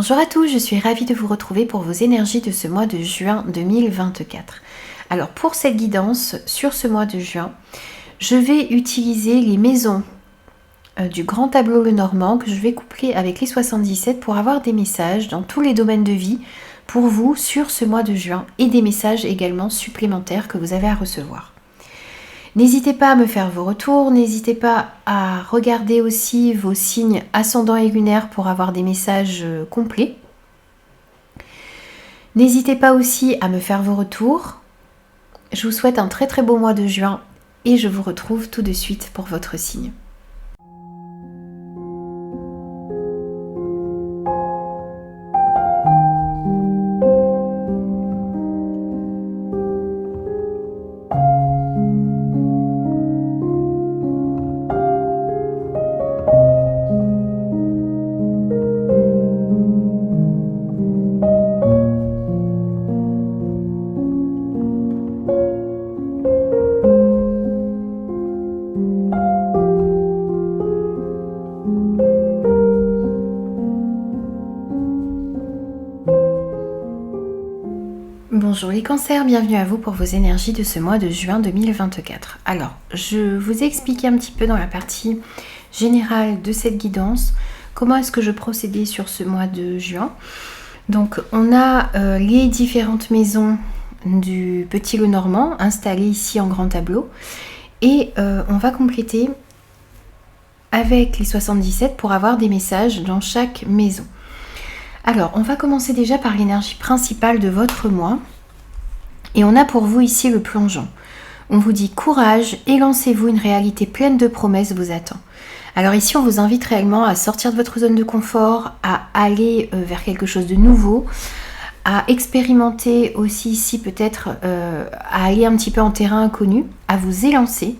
Bonjour à tous, je suis ravie de vous retrouver pour vos énergies de ce mois de juin 2024. Alors pour cette guidance sur ce mois de juin, je vais utiliser les maisons du grand tableau Lenormand que je vais coupler avec les 77 pour avoir des messages dans tous les domaines de vie pour vous sur ce mois de juin et des messages également supplémentaires que vous avez à recevoir. N'hésitez pas à me faire vos retours, n'hésitez pas à regarder aussi vos signes ascendants et lunaires pour avoir des messages complets. N'hésitez pas aussi à me faire vos retours. Je vous souhaite un très très beau mois de juin et je vous retrouve tout de suite pour votre signe. Bonjour les cancers, bienvenue à vous pour vos énergies de ce mois de juin 2024. Alors, je vous ai expliqué un petit peu dans la partie générale de cette guidance comment est-ce que je procédais sur ce mois de juin. Donc, on a les différentes maisons du Petit Lenormand installées ici en grand tableau et on va compléter avec les 77 pour avoir des messages dans chaque maison. Alors, on va commencer déjà par l'énergie principale de votre mois. Et on a pour vous ici le plongeon. On vous dit courage et lancez-vous, une réalité pleine de promesses vous attend. Alors ici, on vous invite réellement à sortir de votre zone de confort, à aller vers quelque chose de nouveau, à expérimenter aussi ici peut-être, à aller un petit peu en terrain inconnu, à vous élancer,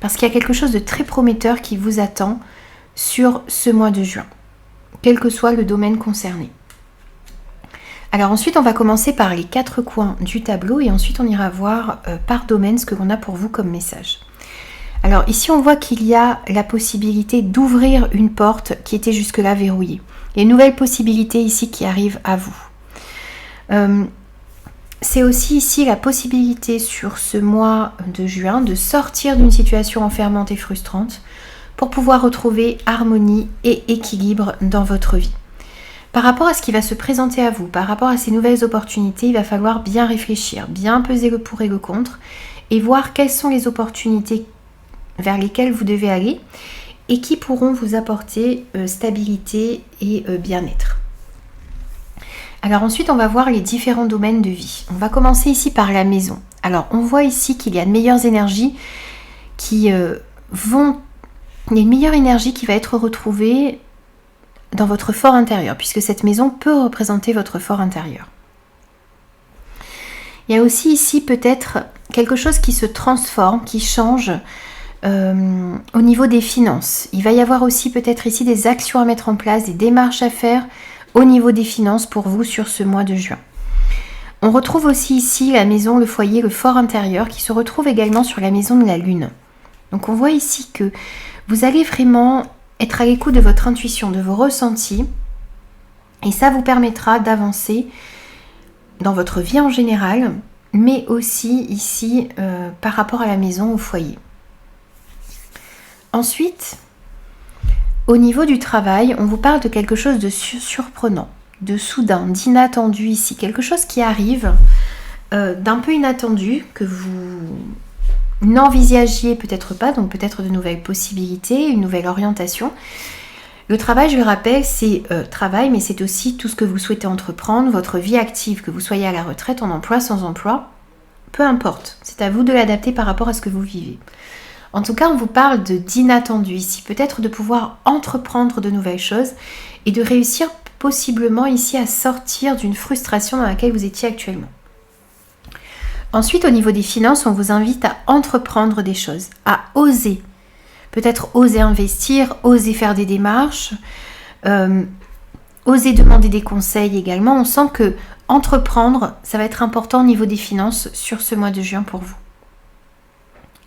parce qu'il y a quelque chose de très prometteur qui vous attend sur ce mois de juin, quel que soit le domaine concerné. Alors ensuite, on va commencer par les 4 coins du tableau et ensuite on ira voir par domaine ce que l'on a pour vous comme message. Alors ici, on voit qu'il y a la possibilité d'ouvrir une porte qui était jusque-là verrouillée. Il y a une nouvelle possibilité ici qui arrive à vous. C'est aussi ici la possibilité sur ce mois de juin de sortir d'une situation enfermante et frustrante pour pouvoir retrouver harmonie et équilibre dans votre vie. Par rapport à ce qui va se présenter à vous, par rapport à ces nouvelles opportunités, il va falloir bien réfléchir, bien peser le pour et le contre et voir quelles sont les opportunités vers lesquelles vous devez aller et qui pourront vous apporter stabilité et bien-être. Alors ensuite, on va voir les différents domaines de vie. On va commencer ici par la maison. Alors, on voit ici qu'il y a de meilleures énergies Il y a une meilleure énergie qui va être retrouvée dans votre fort intérieur, puisque cette maison peut représenter votre fort intérieur. Il y a aussi ici peut-être quelque chose qui se transforme, qui change au niveau des finances. Il va y avoir aussi peut-être ici des actions à mettre en place, des démarches à faire au niveau des finances pour vous sur ce mois de juin. On retrouve aussi ici la maison, le foyer, le fort intérieur qui se retrouve également sur la maison de la lune. Donc on voit ici que vous allez vraiment être à l'écoute de votre intuition, de vos ressentis, et ça vous permettra d'avancer dans votre vie en général, mais aussi ici par rapport à la maison, au foyer. Ensuite, au niveau du travail, on vous parle de quelque chose de surprenant, de soudain, d'inattendu ici, quelque chose qui arrive d'un peu inattendu, que vous n'envisagiez peut-être pas, donc peut-être de nouvelles possibilités, une nouvelle orientation. Le travail, je le rappelle, c'est travail, mais c'est aussi tout ce que vous souhaitez entreprendre, votre vie active, que vous soyez à la retraite, en emploi, sans emploi, peu importe. C'est à vous de l'adapter par rapport à ce que vous vivez. En tout cas, on vous parle d'inattendu ici, peut-être de pouvoir entreprendre de nouvelles choses et de réussir possiblement ici à sortir d'une frustration dans laquelle vous étiez actuellement. Ensuite, au niveau des finances, on vous invite à entreprendre des choses, à oser. Peut-être oser investir, oser faire des démarches, oser demander des conseils également. On sent que entreprendre, ça va être important au niveau des finances sur ce mois de juin pour vous.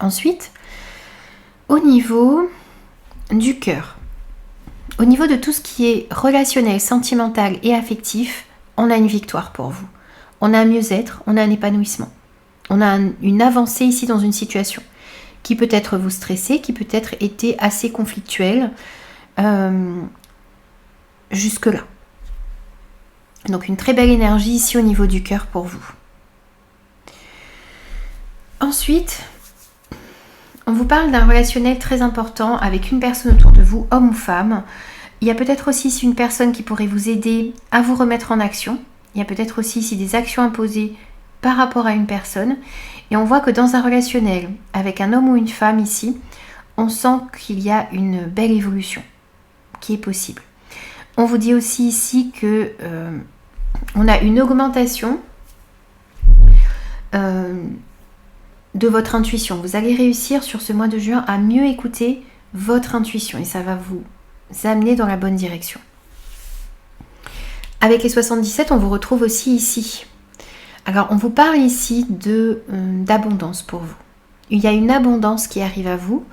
Ensuite, au niveau du cœur. Au niveau de tout ce qui est relationnel, sentimental et affectif, on a une victoire pour vous. On a un mieux-être, on a un épanouissement. On a une avancée ici dans une situation qui peut être vous stresser, qui peut être été assez conflictuelle jusque-là. Donc une très belle énergie ici au niveau du cœur pour vous. Ensuite, on vous parle d'un relationnel très important avec une personne autour de vous, homme ou femme. Il y a peut-être aussi ici une personne qui pourrait vous aider à vous remettre en action. Il y a peut-être aussi ici des actions imposées par rapport à une personne. Et on voit que dans un relationnel avec un homme ou une femme ici, on sent qu'il y a une belle évolution qui est possible. On vous dit aussi ici que on a une augmentation de votre intuition. Vous allez réussir sur ce mois de juin à mieux écouter votre intuition et ça va vous amener dans la bonne direction. Avec les 77, on vous retrouve aussi ici. Alors, on vous parle ici d'abondance pour vous. Il y a une abondance qui arrive à vous.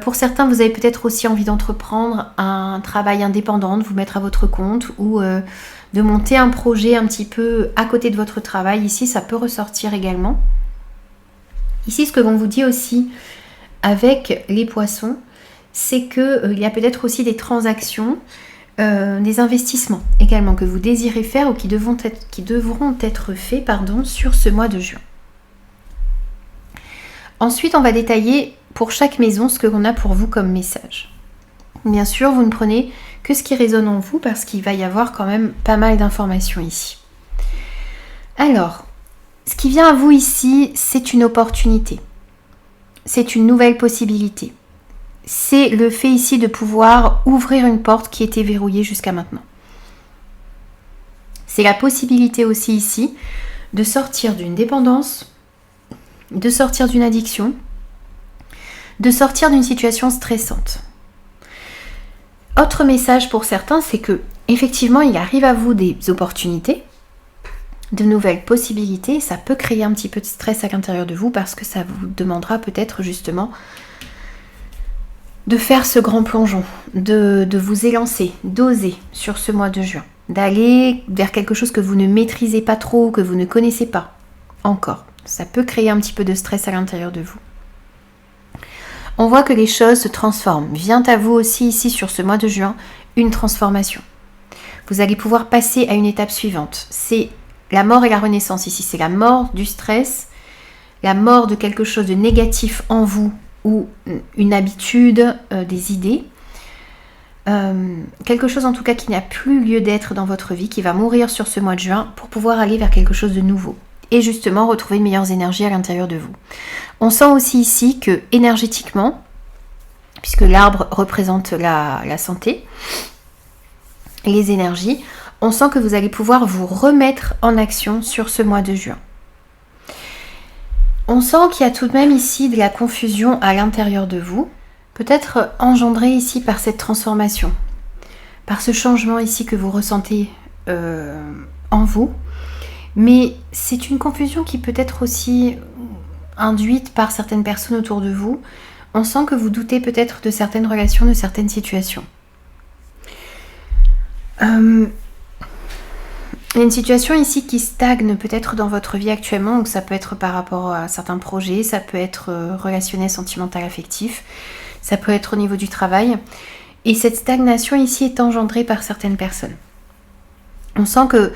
Pour certains, vous avez peut-être aussi envie d'entreprendre un travail indépendant, de vous mettre à votre compte ou de monter un projet un petit peu à côté de votre travail. Ici, ça peut ressortir également. Ici, ce que l'on vous dit aussi avec les poissons, c'est qu'il y a peut-être aussi des transactions, des investissements également que vous désirez faire ou qui devront être faits sur ce mois de juin. Ensuite, on va détailler pour chaque maison ce que l'on a pour vous comme message. Bien sûr, vous ne prenez que ce qui résonne en vous parce qu'il va y avoir quand même pas mal d'informations ici. Alors, ce qui vient à vous ici, c'est une opportunité. C'est une nouvelle possibilité. C'est le fait ici de pouvoir ouvrir une porte qui était verrouillée jusqu'à maintenant. C'est la possibilité aussi ici de sortir d'une dépendance, de sortir d'une addiction, de sortir d'une situation stressante. Autre message pour certains, c'est que effectivement, il arrive à vous des opportunités, de nouvelles possibilités. Ça peut créer un petit peu de stress à l'intérieur de vous parce que ça vous demandera peut-être justement de faire ce grand plongeon, de vous élancer, d'oser sur ce mois de juin, d'aller vers quelque chose que vous ne maîtrisez pas trop, que vous ne connaissez pas encore. Ça peut créer un petit peu de stress à l'intérieur de vous. On voit que les choses se transforment. Vient à vous aussi ici sur ce mois de juin une transformation. Vous allez pouvoir passer à une étape suivante. C'est la mort et la renaissance ici. C'est la mort du stress, la mort de quelque chose de négatif en vous ou une habitude, des idées. Quelque chose en tout cas qui n'a plus lieu d'être dans votre vie, qui va mourir sur ce mois de juin pour pouvoir aller vers quelque chose de nouveau. Et justement retrouver de meilleures énergies à l'intérieur de vous. On sent aussi ici que énergétiquement, puisque l'arbre représente la santé, les énergies, on sent que vous allez pouvoir vous remettre en action sur ce mois de juin. On sent qu'il y a tout de même ici de la confusion à l'intérieur de vous, peut-être engendrée ici par cette transformation, par ce changement ici que vous ressentez en vous. Mais c'est une confusion qui peut être aussi induite par certaines personnes autour de vous. On sent que vous doutez peut-être de certaines relations, de certaines situations. Il y a une situation ici qui stagne peut-être dans votre vie actuellement, donc ça peut être par rapport à certains projets, ça peut être relationnel, sentimental, affectif, ça peut être au niveau du travail. Et cette stagnation ici est engendrée par certaines personnes. On sent que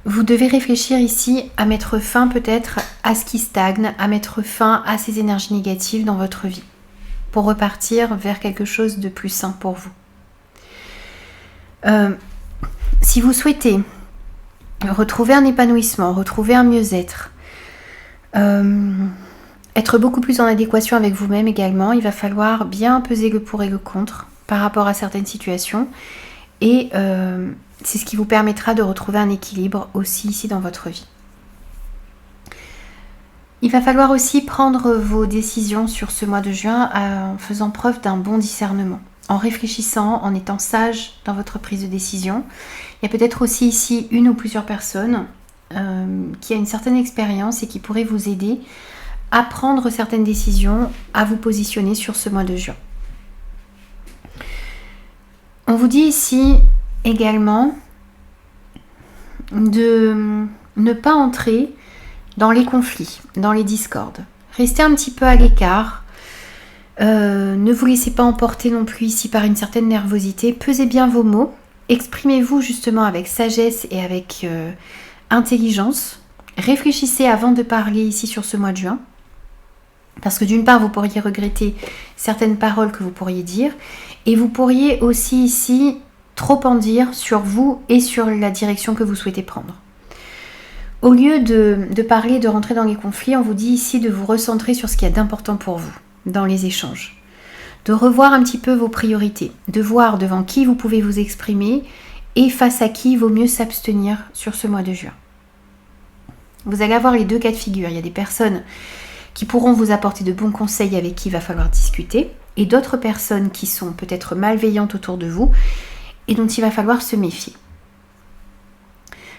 vous devez réfléchir ici à mettre fin peut-être à ce qui stagne, à mettre fin à ces énergies négatives dans votre vie, pour repartir vers quelque chose de plus sain pour vous. Si vous souhaitez retrouver un épanouissement, retrouver un mieux-être, être beaucoup plus en adéquation avec vous-même également, il va falloir bien peser le pour et le contre par rapport à certaines situations et c'est ce qui vous permettra de retrouver un équilibre aussi ici dans votre vie. Il va falloir aussi prendre vos décisions sur ce mois de juin en faisant preuve d'un bon discernement, en réfléchissant, en étant sage dans votre prise de décision. Il y a peut-être aussi ici une ou plusieurs personnes qui a une certaine expérience et qui pourraient vous aider à prendre certaines décisions, à vous positionner sur ce mois de juin. On vous dit ici également de ne pas entrer dans les conflits, dans les discordes. Restez un petit peu à l'écart. Ne vous laissez pas emporter non plus ici par une certaine nervosité. Pesez bien vos mots. Exprimez-vous justement avec sagesse et avec intelligence. Réfléchissez avant de parler ici sur ce mois de juin. Parce que d'une part, vous pourriez regretter certaines paroles que vous pourriez dire. Et vous pourriez aussi ici trop en dire sur vous et sur la direction que vous souhaitez prendre. Au lieu de parler, de rentrer dans les conflits, on vous dit ici de vous recentrer sur ce qu'il y a d'important pour vous dans les échanges. De revoir un petit peu vos priorités, de voir devant qui vous pouvez vous exprimer et face à qui il vaut mieux s'abstenir sur ce mois de juin. Vous allez avoir les deux cas de figure. Il y a des personnes qui pourront vous apporter de bons conseils avec qui il va falloir discuter et d'autres personnes qui sont peut-être malveillantes autour de vous et dont il va falloir se méfier.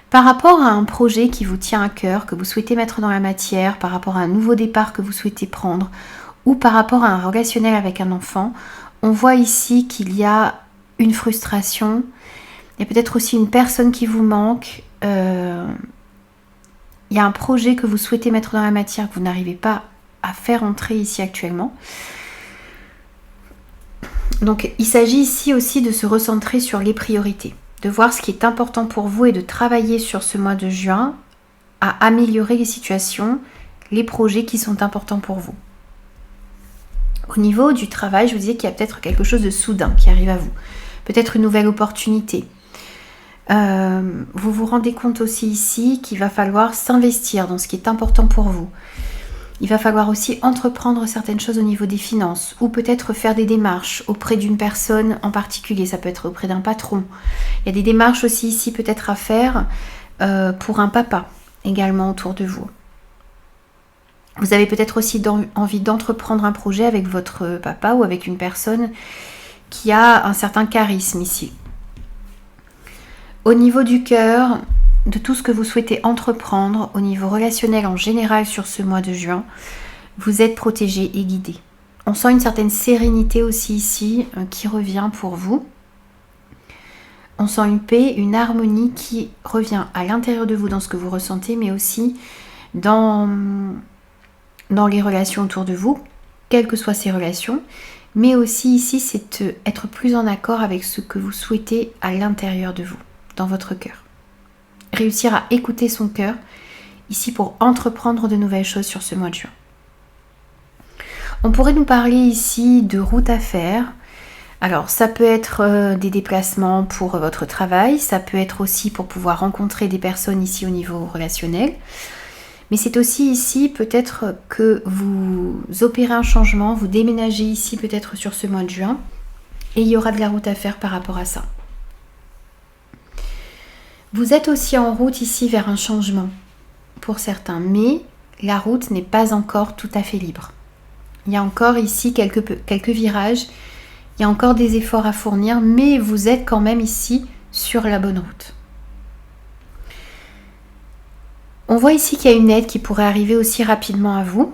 Par rapport à un projet qui vous tient à cœur, que vous souhaitez mettre dans la matière, par rapport à un nouveau départ que vous souhaitez prendre, ou par rapport à un relationnel avec un enfant, on voit ici qu'il y a une frustration, il y a peut-être aussi une personne qui vous manque, il y a un projet que vous souhaitez mettre dans la matière que vous n'arrivez pas à faire entrer ici actuellement. Donc il s'agit ici aussi de se recentrer sur les priorités, de voir ce qui est important pour vous et de travailler sur ce mois de juin à améliorer les situations, les projets qui sont importants pour vous. Au niveau du travail, je vous disais qu'il y a peut-être quelque chose de soudain qui arrive à vous. Peut-être une nouvelle opportunité. Vous vous rendez compte aussi ici qu'il va falloir s'investir dans ce qui est important pour vous. Il va falloir aussi entreprendre certaines choses au niveau des finances ou peut-être faire des démarches auprès d'une personne en particulier. Ça peut être auprès d'un patron. Il y a des démarches aussi ici peut-être à faire pour un papa également autour de vous. Vous avez peut-être aussi envie d'entreprendre un projet avec votre papa ou avec une personne qui a un certain charisme ici. Au niveau du cœur, de tout ce que vous souhaitez entreprendre, au niveau relationnel en général sur ce mois de juin, vous êtes protégé et guidé. On sent une certaine sérénité aussi ici qui revient pour vous. On sent une paix, une harmonie qui revient à l'intérieur de vous dans ce que vous ressentez, mais aussi dans les relations autour de vous, quelles que soient ces relations. Mais aussi ici, c'est être plus en accord avec ce que vous souhaitez à l'intérieur de vous, dans votre cœur. Réussir à écouter son cœur, ici pour entreprendre de nouvelles choses sur ce mois de juin. On pourrait nous parler ici de routes à faire. Alors ça peut être des déplacements pour votre travail, ça peut être aussi pour pouvoir rencontrer des personnes ici au niveau relationnel. Mais c'est aussi ici peut-être que vous opérez un changement, vous déménagez ici peut-être sur ce mois de juin et il y aura de la route à faire par rapport à ça. Vous êtes aussi en route ici vers un changement pour certains, mais la route n'est pas encore tout à fait libre. Il y a encore ici quelques virages, il y a encore des efforts à fournir, mais vous êtes quand même ici sur la bonne route. On voit ici qu'il y a une aide qui pourrait arriver aussi rapidement à vous.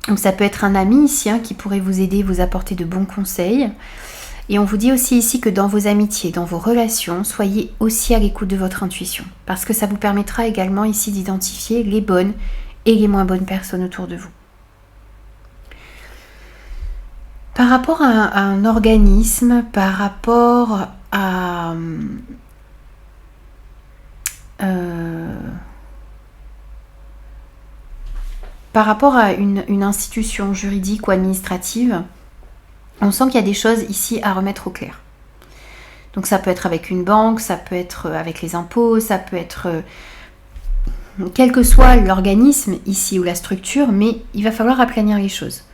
Donc ça peut être un ami ici qui pourrait vous aider, vous apporter de bons conseils. Et on vous dit aussi ici que dans vos amitiés, dans vos relations, soyez aussi à l'écoute de votre intuition. Parce que ça vous permettra également ici d'identifier les bonnes et les moins bonnes personnes autour de vous. Par rapport à un organisme, par rapport à... par rapport à une institution juridique ou administrative, on sent qu'il y a des choses ici à remettre au clair. Donc ça peut être avec une banque, ça peut être avec les impôts, ça peut être quel que soit l'organisme ici ou la structure, mais il va falloir aplanir les choses.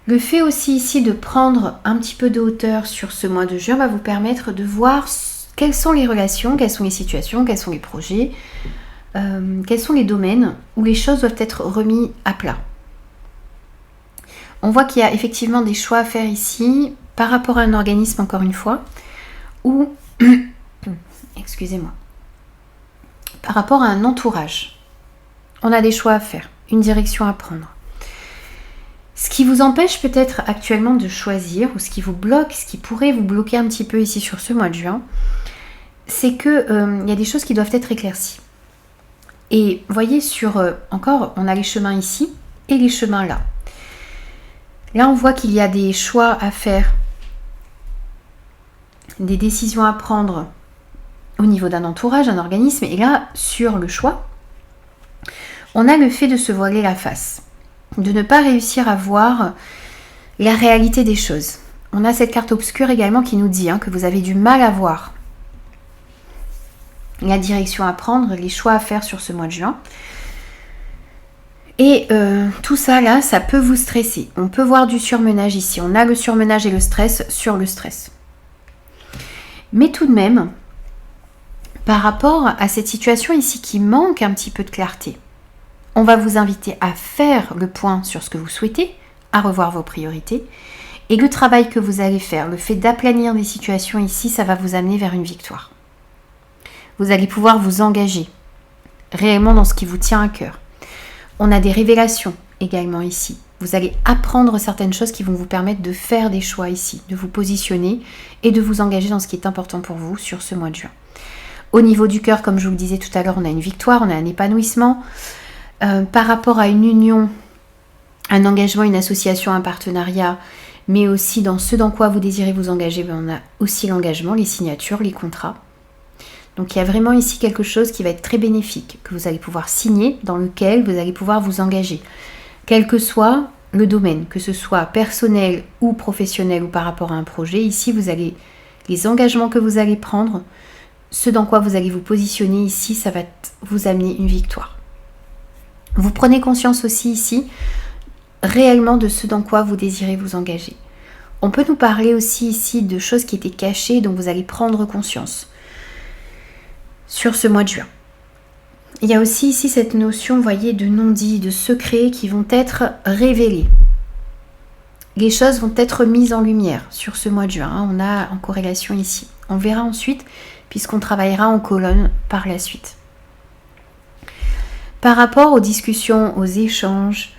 Le fait aussi ici de prendre un petit peu de hauteur sur ce mois de juin va vous permettre de voir quelles sont les relations, quelles sont les situations, quels sont les projets, quels sont les domaines où les choses doivent être remises à plat. On voit qu'il y a effectivement des choix à faire ici par rapport à un organisme, encore une fois, ou, excusez-moi, par rapport à un entourage. On a des choix à faire, une direction à prendre. Ce qui vous empêche peut-être actuellement de choisir, ou ce qui vous bloque, ce qui pourrait vous bloquer un petit peu ici sur ce mois de juin, c'est que y a des choses qui doivent être éclaircies. Et voyez encore, on a les chemins ici et les chemins là. Là, on voit qu'il y a des choix à faire, des décisions à prendre au niveau d'un entourage, d'un organisme. Et là, sur le choix, on a le fait de se voiler la face, de ne pas réussir à voir la réalité des choses. On a cette carte obscure également qui nous dit que vous avez du mal à voir la direction à prendre, les choix à faire sur ce mois de juin. Et tout ça là, ça peut vous stresser. On peut voir du surmenage ici. On a le surmenage et le stress sur le stress. Mais tout de même, par rapport à cette situation ici qui manque un petit peu de clarté, on va vous inviter à faire le point sur ce que vous souhaitez, à revoir vos priorités. Et le travail que vous allez faire, le fait d'aplanir des situations ici, ça va vous amener vers une victoire. Vous allez pouvoir vous engager réellement dans ce qui vous tient à cœur. On a des révélations également ici. Vous allez apprendre certaines choses qui vont vous permettre de faire des choix ici, de vous positionner et de vous engager dans ce qui est important pour vous sur ce mois de juin. Au niveau du cœur, comme je vous le disais tout à l'heure, on a une victoire, on a un épanouissement. Par rapport à une union, un engagement, une association, un partenariat, mais aussi dans ce dans quoi vous désirez vous engager, on a aussi l'engagement, les signatures, les contrats. Donc il y a vraiment ici quelque chose qui va être très bénéfique, que vous allez pouvoir signer, dans lequel vous allez pouvoir vous engager. Quel que soit le domaine, que ce soit personnel ou professionnel ou par rapport à un projet, ici vous allez, les engagements que vous allez prendre, ce dans quoi vous allez vous positionner ici, ça va vous amener une victoire. Vous prenez conscience aussi ici, réellement de ce dans quoi vous désirez vous engager. On peut nous parler aussi ici de choses qui étaient cachées, dont vous allez prendre conscience sur ce mois de juin. Il y a aussi ici cette notion, vous voyez, de non-dit, de secrets qui vont être révélés. Les choses vont être mises en lumière sur ce mois de juin. On a en corrélation ici. On verra ensuite, puisqu'on travaillera en colonne par la suite. Par rapport aux discussions, aux échanges,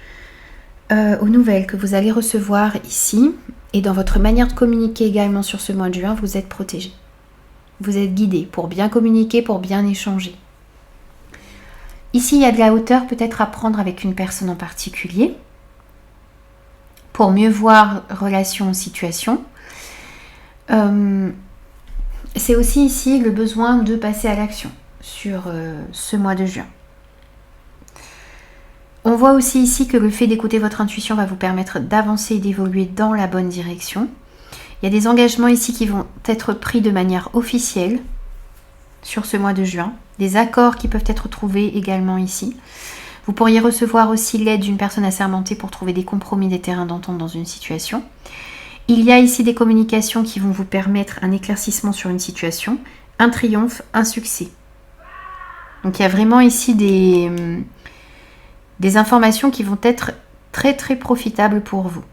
aux nouvelles que vous allez recevoir ici, et dans votre manière de communiquer également sur ce mois de juin, vous êtes protégé. Vous êtes guidé pour bien communiquer, pour bien échanger. Ici, il y a de la hauteur peut-être à prendre avec une personne en particulier pour mieux voir relation, situation. C'est aussi ici le besoin de passer à l'action sur ce mois de juin. On voit aussi ici que le fait d'écouter votre intuition va vous permettre d'avancer et d'évoluer dans la bonne direction. Il y a des engagements ici qui vont être pris de manière officielle sur ce mois de juin. Des accords qui peuvent être trouvés également ici. Vous pourriez recevoir aussi l'aide d'une personne assermentée pour trouver des compromis, des terrains d'entente dans une situation. Il y a ici des communications qui vont vous permettre un éclaircissement sur une situation, un triomphe, un succès. Donc il y a vraiment ici des informations qui vont être très très profitables pour vous.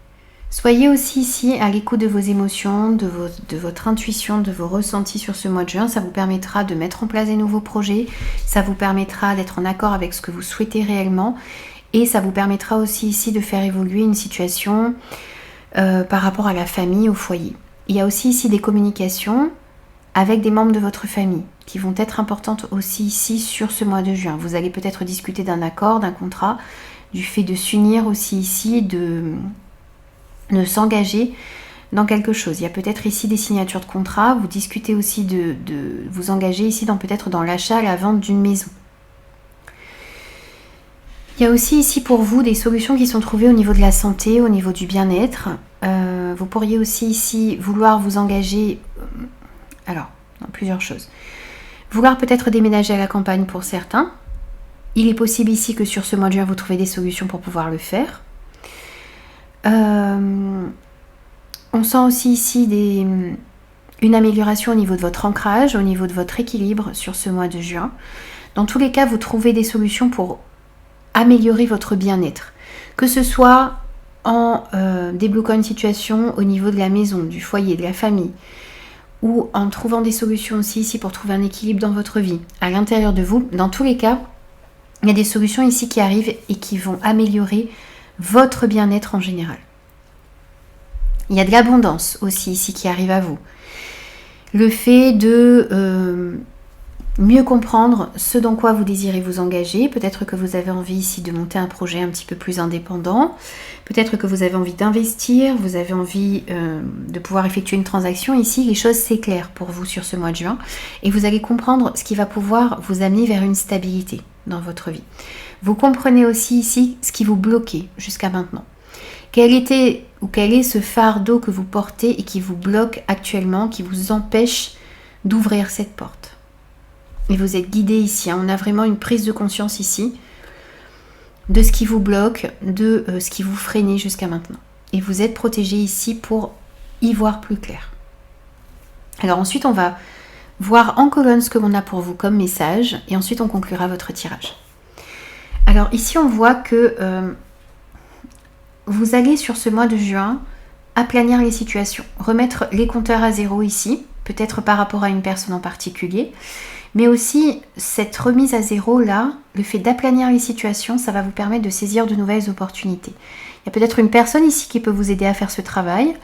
Soyez aussi ici à l'écoute de vos émotions, de votre intuition, de vos ressentis sur ce mois de juin. Ça vous permettra de mettre en place des nouveaux projets. Ça vous permettra d'être en accord avec ce que vous souhaitez réellement. Et ça vous permettra aussi ici de faire évoluer une situation par rapport à la famille, au foyer. Il y a aussi ici des communications avec des membres de votre famille qui vont être importantes aussi ici sur ce mois de juin. Vous allez peut-être discuter d'un accord, d'un contrat, du fait de s'unir aussi ici, de s'engager dans quelque chose. Il y a peut-être ici des signatures de contrat. Vous discutez aussi de vous engager ici peut-être dans l'achat, la vente d'une maison. Il y a aussi ici pour vous des solutions qui sont trouvées au niveau de la santé, au niveau du bien-être. Vous pourriez aussi ici vouloir vous engager, dans plusieurs choses. Vouloir peut-être déménager à la campagne pour certains. Il est possible ici que sur ce mois de juin, vous trouvez des solutions pour pouvoir le faire. On sent aussi ici une amélioration au niveau de votre ancrage, au niveau de votre équilibre sur ce mois de juin. Dans tous les cas, vous trouvez des solutions pour améliorer votre bien-être. Que ce soit en débloquant une situation au niveau de la maison, du foyer, de la famille, ou en trouvant des solutions aussi ici pour trouver un équilibre dans votre vie, à l'intérieur de vous. Dans tous les cas, il y a des solutions ici qui arrivent et qui vont améliorer votre bien-être en général. Il y a de l'abondance aussi ici qui arrive à vous. Le fait de mieux comprendre ce dans quoi vous désirez vous engager. Peut-être que vous avez envie ici de monter un projet un petit peu plus indépendant. Peut-être que vous avez envie d'investir, vous avez envie de pouvoir effectuer une transaction. Ici, les choses s'éclairent pour vous sur ce mois de juin. Et vous allez comprendre ce qui va pouvoir vous amener vers une stabilité dans votre vie. Vous comprenez aussi ici ce qui vous bloquait jusqu'à maintenant. Quel était ou quel est ce fardeau que vous portez et qui vous bloque actuellement, qui vous empêche d'ouvrir cette porte. Et vous êtes guidé ici, on a vraiment une prise de conscience ici de ce qui vous bloque, de ce qui vous freinait jusqu'à maintenant. Et vous êtes protégé ici pour y voir plus clair. Alors ensuite, on va voir en colonne ce que l'on a pour vous comme message et ensuite on conclura votre tirage. Alors ici, on voit que vous allez sur ce mois de juin aplanir les situations, remettre les compteurs à zéro ici, peut-être par rapport à une personne en particulier. Mais aussi, cette remise à zéro là, le fait d'aplanir les situations, ça va vous permettre de saisir de nouvelles opportunités. Il y a peut-être une personne ici qui peut vous aider à faire ce travail.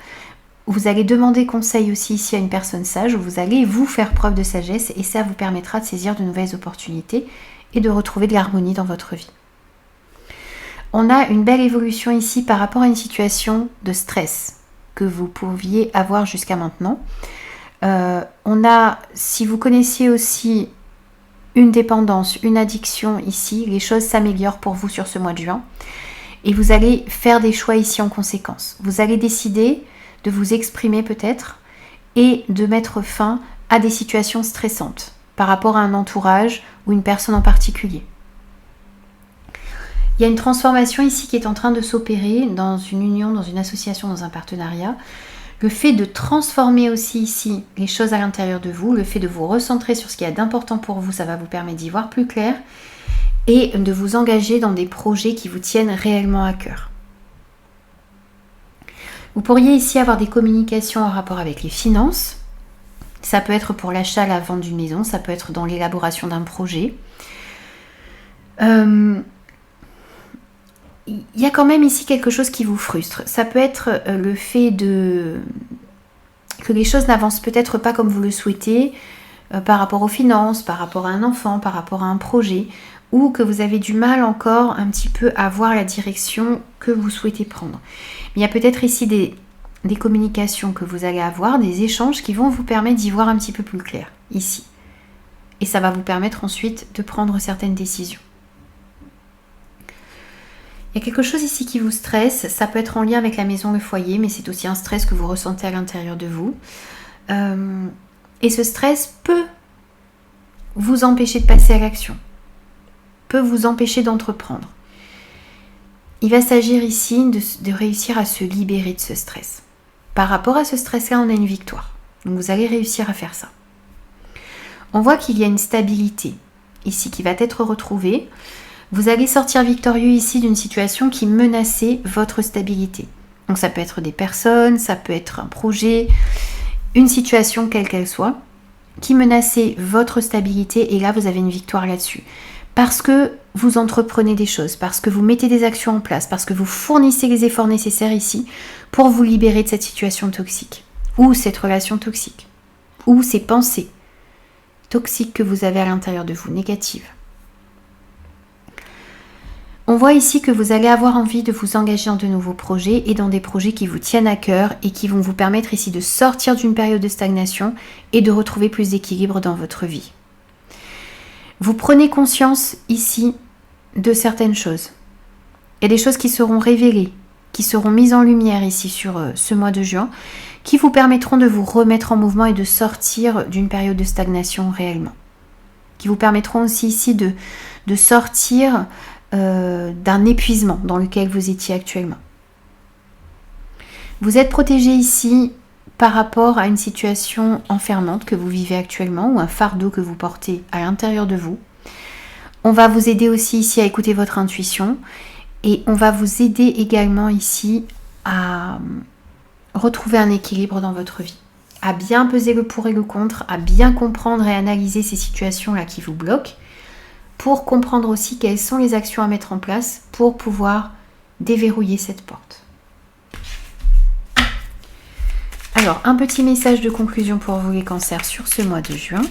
Vous allez demander conseil aussi ici à une personne sage, où vous allez vous faire preuve de sagesse et ça vous permettra de saisir de nouvelles opportunités et de retrouver de l'harmonie dans votre vie. On a une belle évolution ici par rapport à une situation de stress que vous pouviez avoir jusqu'à maintenant. On a, si vous connaissiez aussi une dépendance, une addiction ici, les choses s'améliorent pour vous sur ce mois de juin et vous allez faire des choix ici en conséquence. Vous allez décider de vous exprimer peut-être et de mettre fin à des situations stressantes par rapport à un entourage ou une personne en particulier. Il y a une transformation ici qui est en train de s'opérer dans une union, dans une association, dans un partenariat. Le fait de transformer aussi ici les choses à l'intérieur de vous, le fait de vous recentrer sur ce qui est d'important pour vous, ça va vous permettre d'y voir plus clair et de vous engager dans des projets qui vous tiennent réellement à cœur. Vous pourriez ici avoir des communications en rapport avec les finances. Ça peut être pour l'achat, la vente d'une maison, ça peut être dans l'élaboration d'un projet. Il y a quand même ici quelque chose qui vous frustre. Ça peut être le fait que les choses n'avancent peut-être pas comme vous le souhaitez par rapport aux finances, par rapport à un enfant, par rapport à un projet, ou que vous avez du mal encore un petit peu à voir la direction que vous souhaitez prendre. Mais il y a peut-être ici des communications que vous allez avoir, des échanges qui vont vous permettre d'y voir un petit peu plus clair ici. Et ça va vous permettre ensuite de prendre certaines décisions. Il y a quelque chose ici qui vous stresse, ça peut être en lien avec la maison, le foyer, mais c'est aussi un stress que vous ressentez à l'intérieur de vous. Et ce stress peut vous empêcher de passer à l'action, peut vous empêcher d'entreprendre. Il va s'agir ici de réussir à se libérer de ce stress. Par rapport à ce stress-là, on a une victoire. Donc vous allez réussir à faire ça. On voit qu'il y a une stabilité ici qui va être retrouvée. Vous allez sortir victorieux ici d'une situation qui menaçait votre stabilité. Donc ça peut être des personnes, ça peut être un projet, une situation quelle qu'elle soit, qui menaçait votre stabilité et là vous avez une victoire là-dessus. Parce que vous entreprenez des choses, parce que vous mettez des actions en place, parce que vous fournissez les efforts nécessaires ici pour vous libérer de cette situation toxique, ou cette relation toxique, ou ces pensées toxiques que vous avez à l'intérieur de vous, négatives. On voit ici que vous allez avoir envie de vous engager dans de nouveaux projets et dans des projets qui vous tiennent à cœur et qui vont vous permettre ici de sortir d'une période de stagnation et de retrouver plus d'équilibre dans votre vie. Vous prenez conscience ici de certaines choses. Il y a des choses qui seront révélées, qui seront mises en lumière ici sur ce mois de juin, qui vous permettront de vous remettre en mouvement et de sortir d'une période de stagnation réellement. Qui vous permettront aussi ici de sortir d'un épuisement dans lequel vous étiez actuellement. Vous êtes protégé ici par rapport à une situation enfermante que vous vivez actuellement ou un fardeau que vous portez à l'intérieur de vous. On va vous aider aussi ici à écouter votre intuition et on va vous aider également ici à retrouver un équilibre dans votre vie, à bien peser le pour et le contre, à bien comprendre et analyser ces situations-là qui vous bloquent, pour comprendre aussi quelles sont les actions à mettre en place pour pouvoir déverrouiller cette porte. Alors, un petit message de conclusion pour vous les cancers sur ce mois de juin.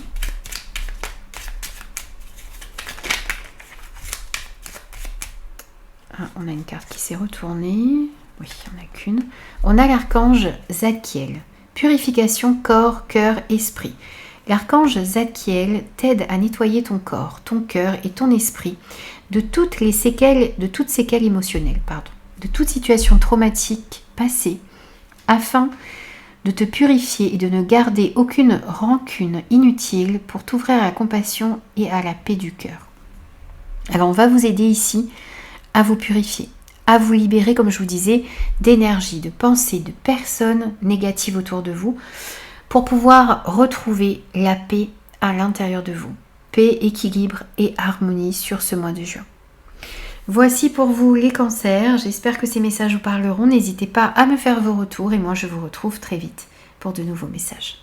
Ah, on a une carte qui s'est retournée. Oui, il n'y en a qu'une. On a l'archange Zadkiel. Purification corps, cœur, esprit. L'archange Zadkiel t'aide à nettoyer ton corps, ton cœur et ton esprit de toutes séquelles émotionnelles, de toute situation traumatique passée, afin de te purifier et de ne garder aucune rancune inutile pour t'ouvrir à la compassion et à la paix du cœur. Alors on va vous aider ici à vous purifier, à vous libérer, comme je vous disais, d'énergie, de pensées, de personnes négatives autour de vous, pour pouvoir retrouver la paix à l'intérieur de vous. Paix, équilibre et harmonie sur ce mois de juin. Voici pour vous les cancers, j'espère que ces messages vous parleront. N'hésitez pas à me faire vos retours et moi je vous retrouve très vite pour de nouveaux messages.